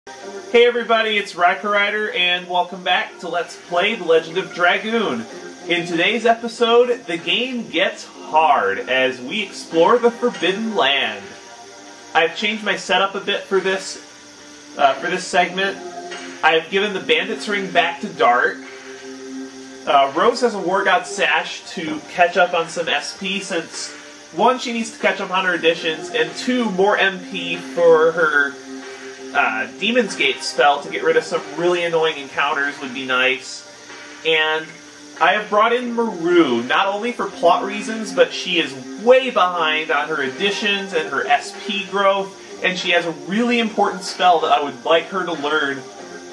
Hey everybody, it's Riker Rider, and welcome back to Let's Play The Legend of Dragoon. In today's episode, the game gets hard as we explore the Forbidden Land. I've changed my setup a bit for this segment. I've given the Bandit's Ring back to Dart. Rose has a War God Sash to catch up on some SP since, one, she needs to catch up on her additions, and two, more MP for her Demon's Gate spell to get rid of some really annoying encounters would be nice. And I have brought in Maru, not only for plot reasons, but she is way behind on her additions and her SP growth, and she has a really important spell that I would like her to learn,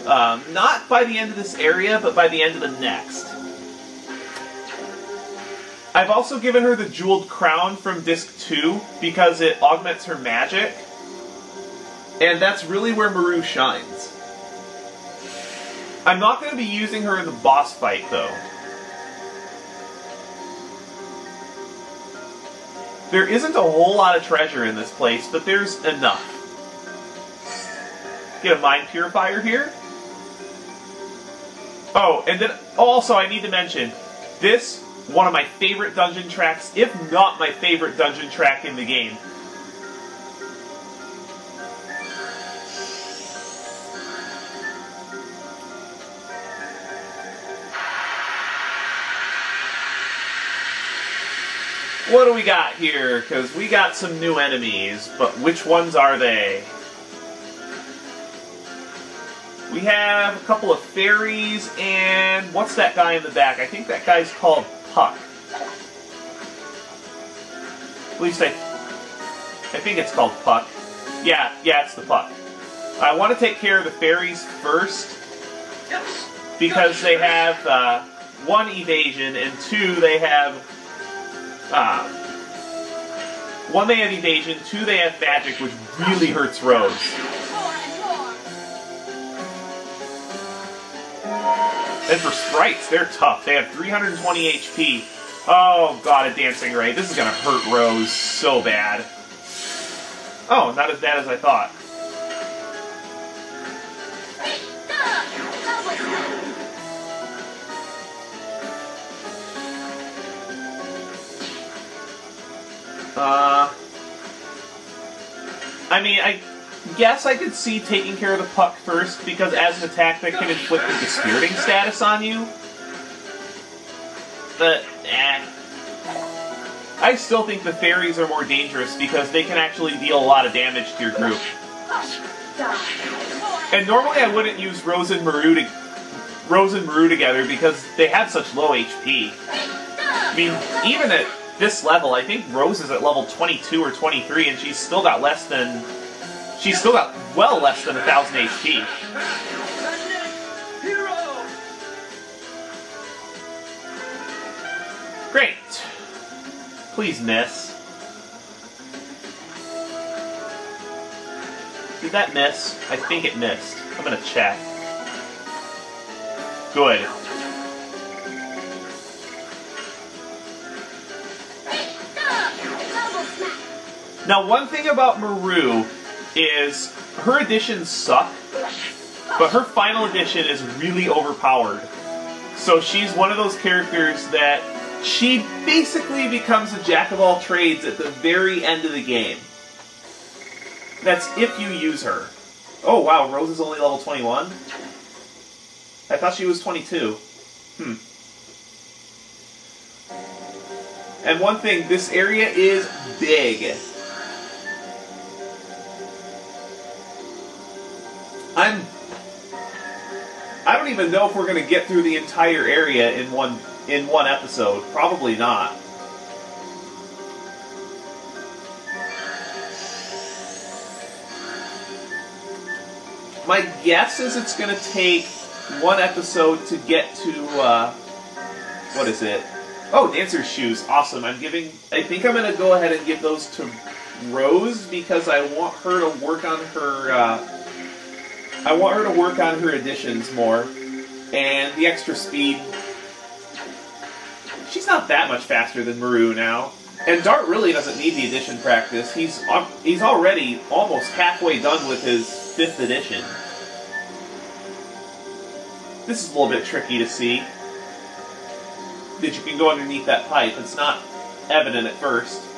not by the end of this area, but by the end of the next. I've also given her the Jeweled Crown from Disc 2 because it augments her magic, and that's really where Maru shines. I'm not going to be using her in the boss fight, though. There isn't a whole lot of treasure in this place, but there's enough. Get a Mind Purifier here. Oh, and then also I need to mention, this, one of my favorite dungeon tracks, if not my favorite dungeon track in the game. What do we got here? Because we got some new enemies, but which ones are they? We have a couple of fairies, and what's that guy in the back? I think that guy's called Puck. At least I think it's called Puck. Yeah, it's the Puck. I want to take care of the fairies first, because they have one evasion, and two, they have one, they have evasion, two, they have magic, which really hurts Rose. And for sprites, they're tough. They have 320 HP. Oh god, a Dancing Ray. This is gonna hurt Rose so bad. Oh, not as bad as I thought. I mean, I guess I could see taking care of the Puck first, because as an attack that can inflict a Dispiriting status on you. But, I still think the fairies are more dangerous because they can actually deal a lot of damage to your group. And normally I wouldn't use Rose and Maru together because they have such low HP. I mean, even at this level, I think Rose is at level 22 or 23, and she's still got well less than 1,000 HP. Great. Please miss. Did that miss? I think it missed. I'm gonna check. Good. Now, one thing about Maru is her additions suck, but her final addition is really overpowered. So she's one of those characters that she basically becomes a jack of all trades at the very end of the game. That's if you use her. Oh wow, Rose is only level 21? I thought she was 22. And one thing, this area is big. I don't even know if we're going to get through the entire area in one episode. Probably not. My guess is it's going to take one episode to get to, what is it? Oh, Dancer's Shoes. Awesome. I think I'm going to go ahead and give those to Rose because I want her to work on her, additions more. And the extra speed. She's not that much faster than Maru now. And Dart really doesn't need the addition practice. He's already almost halfway done with his 5th edition. This is a little bit tricky to see. That you can go underneath that pipe. It's not evident at first.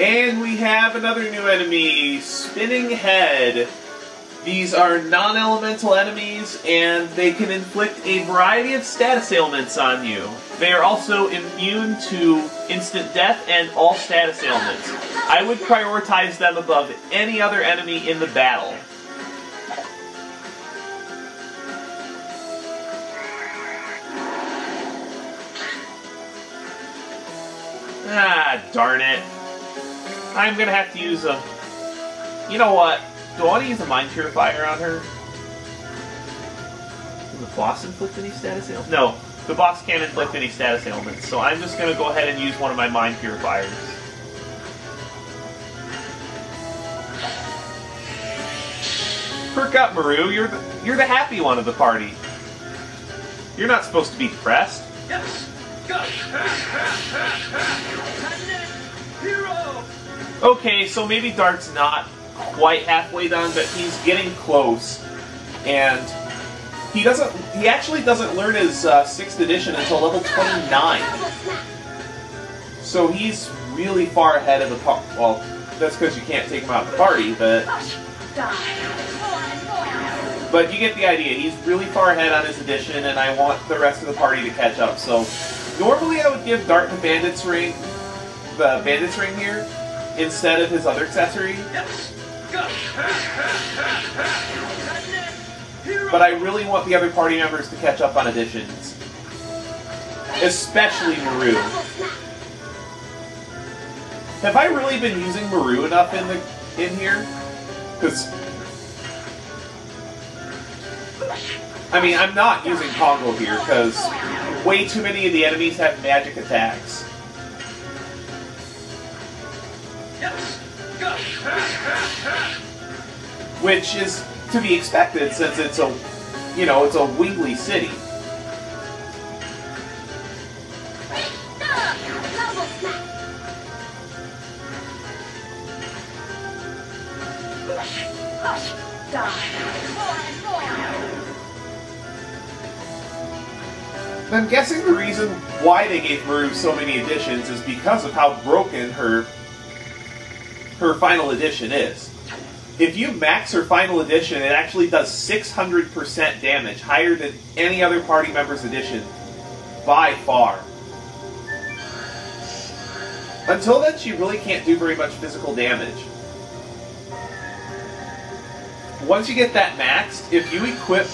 And we have another new enemy, Spinning Head. These are non-elemental enemies, and they can inflict a variety of status ailments on you. They are also immune to instant death and all status ailments. I would prioritize them above any other enemy in the battle. Ah, darn it. I'm gonna have to use a... You know what? Do I want to use a Mind Purifier on her? Can the boss inflict any status ailments? No, the boss can't inflict any status ailments, so I'm just gonna go ahead and use one of my Mind Purifiers. Perk up, Maru. You're the happy one of the party. You're not supposed to be depressed. Yes. Hero. Okay, so maybe Dart's not quite halfway done, but he's getting close. And he actually doesn't learn his 6th edition until level 29. So he's really far ahead of the party. Well, that's because you can't take him out of the party, but you get the idea. He's really far ahead on his edition, and I want the rest of the party to catch up. So normally I would give Dart the Bandit's Ring here, instead of his other accessory. But I really want the other party members to catch up on additions. Especially Maru. Have I really been using Maru enough in here? Because... I mean, I'm not using Congo here, because way too many of the enemies have magic attacks. Which is to be expected since it's a, it's a wiggly city. I'm guessing the reason why they gave Maru so many additions is because of how broken her final edition is. If you max her final edition, it actually does 600% damage, higher than any other party member's edition, by far. Until then, she really can't do very much physical damage. Once you get that maxed, if you equip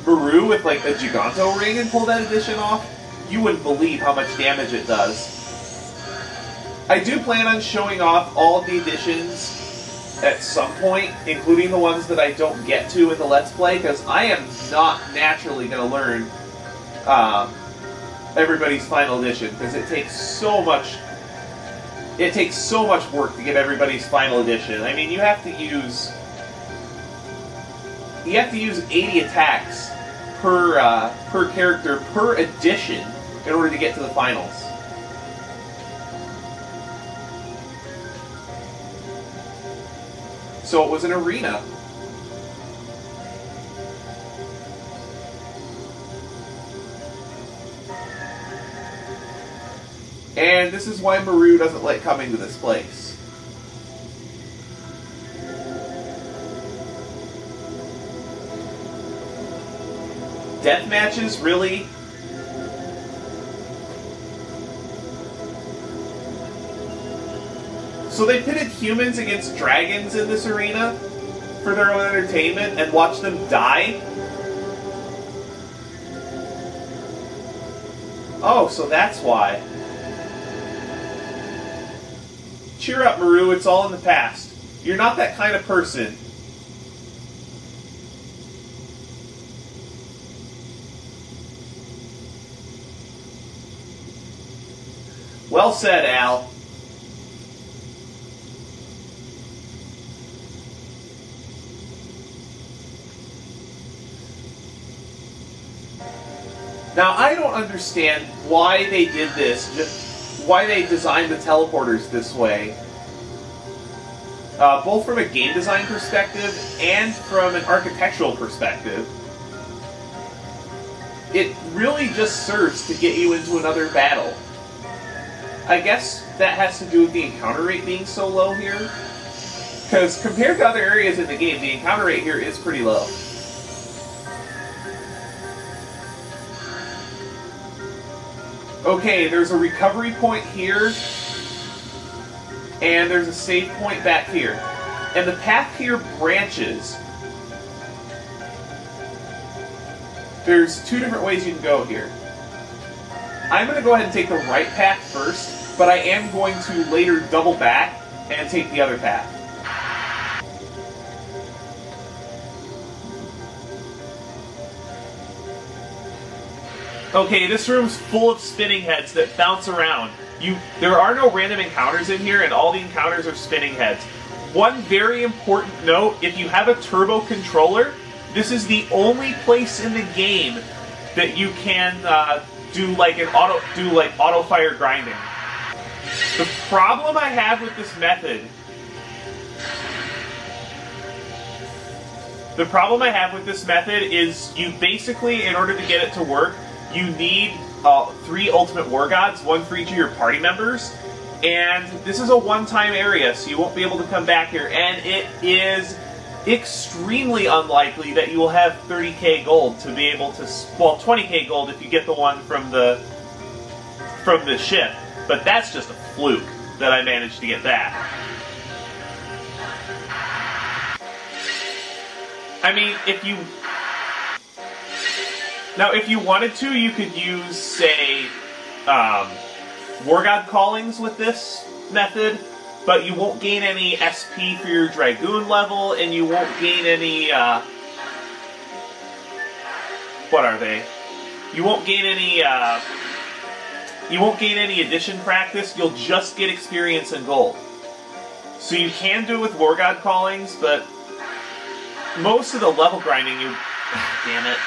Maru with like a Giganto ring and pull that edition off, you wouldn't believe how much damage it does. I do plan on showing off all of the editions at some point, including the ones that I don't get to in the Let's Play, because I am not naturally going to learn everybody's final edition, because it takes so much work to get everybody's final edition. I mean, you have to use 80 attacks per character per edition in order to get to the finals. So it was an arena. And this is why Maru doesn't like coming to this place. Death matches, really? So they pitted humans against dragons in this arena for their own entertainment and watched them die? Oh, so that's why. Cheer up, Maru, it's all in the past. You're not that kind of person. Well said, Al. Now, I don't understand why they did this, why they designed the teleporters this way. Both from a game design perspective and from an architectural perspective. It really just serves to get you into another battle. I guess that has to do with the encounter rate being so low here. Because compared to other areas in the game, the encounter rate here is pretty low. Okay, there's a recovery point here, and there's a save point back here. And the path here branches. There's two different ways you can go here. I'm going to go ahead and take the right path first, but I am going to later double back and take the other path. Okay, this room's full of spinning heads that bounce around. There are no random encounters in here, and all the encounters are spinning heads. One very important note, if you have a turbo controller, this is the only place in the game that you can do auto fire grinding. The problem I have with this method is you basically, in order to get it to work, you need 3 ultimate war gods, 1 for each of your party members, and this is a one-time area, so you won't be able to come back here, and it is extremely unlikely that you will have 30k gold to be able to, well, 20k gold if you get the one from the ship, but that's just a fluke that I managed to get that. I mean, if you wanted to, you could use, say, War God Callings with this method, but you won't gain any SP for your Dragoon level, and you won't gain any, what are they? You won't gain any addition practice, you'll just get experience and gold. So you can do it with War God Callings, but most of the level grinding damn it.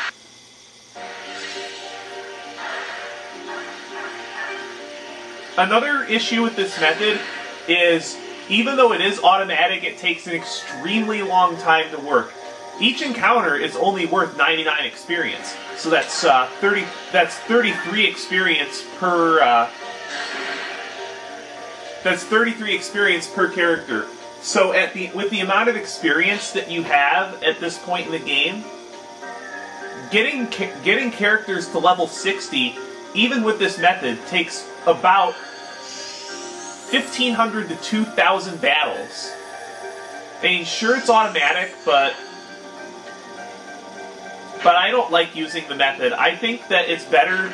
Another issue with this method is, even though it is automatic, it takes an extremely long time to work. Each encounter is only worth 99 experience, so that's 33 experience per. That's 33 experience per character. So with the amount of experience that you have at this point in the game, getting characters to level 60, even with this method, takes about 1,500 to 2,000 battles. I mean, sure, it's automatic, but I don't like using the method. I think that it's better,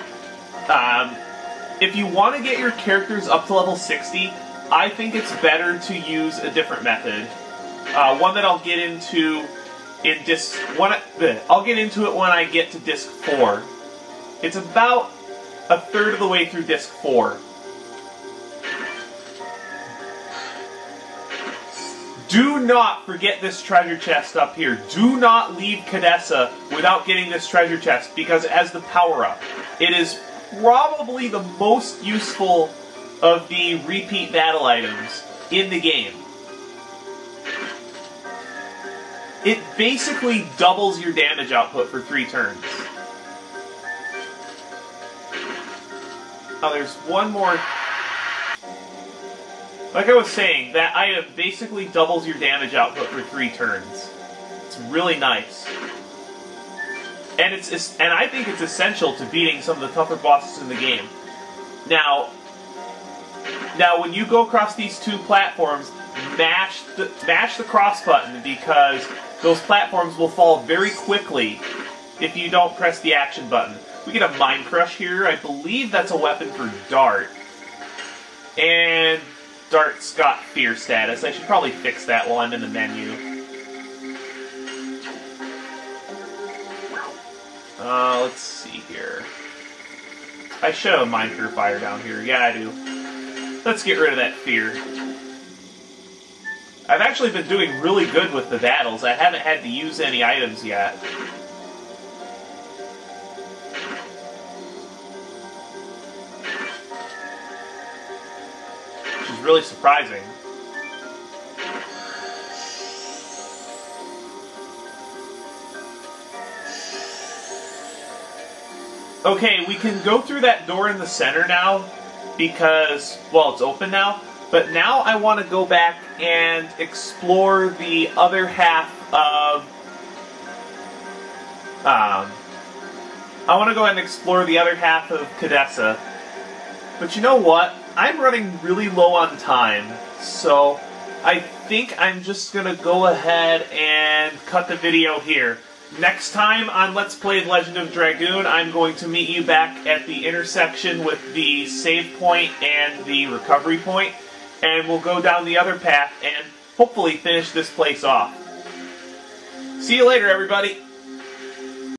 if you want to get your characters up to level 60, I think it's better to use a different method. One that I'll get into in I'll get into it when I get to Disc 4. It's about a third of the way through Disc 4. Do not forget this treasure chest up here. Do not leave Kadessa without getting this treasure chest, because it has the power-up. It is probably the most useful of the repeat battle items in the game. It basically doubles your damage output for 3 turns. Oh, there's one more. Like I was saying, that item basically doubles your damage output for 3 turns. It's really nice. And I think it's essential to beating some of the tougher bosses in the game. Now when you go across these 2 platforms, mash the cross button, because those platforms will fall very quickly if you don't press the action button. We get a Mind Crush here. I believe that's a weapon for Dart. And Dart's got fear status. I should probably fix that while I'm in the menu. Let's see here. I should have a Mind Purifier down here. Yeah, I do. Let's get rid of that fear. I've actually been doing really good with the battles. I haven't had to use any items yet. really surprising. Okay, we can go through that door in the center now because, well, it's open now. But now I want to go back and explore the other half of... I want to go ahead and explore the other half of Kadessa. But you know what? I'm running really low on time, so I think I'm just going to go ahead and cut the video here. Next time on Let's Play The Legend of Dragoon, I'm going to meet you back at the intersection with the save point and the recovery point, and we'll go down the other path and hopefully finish this place off. See you later, everybody!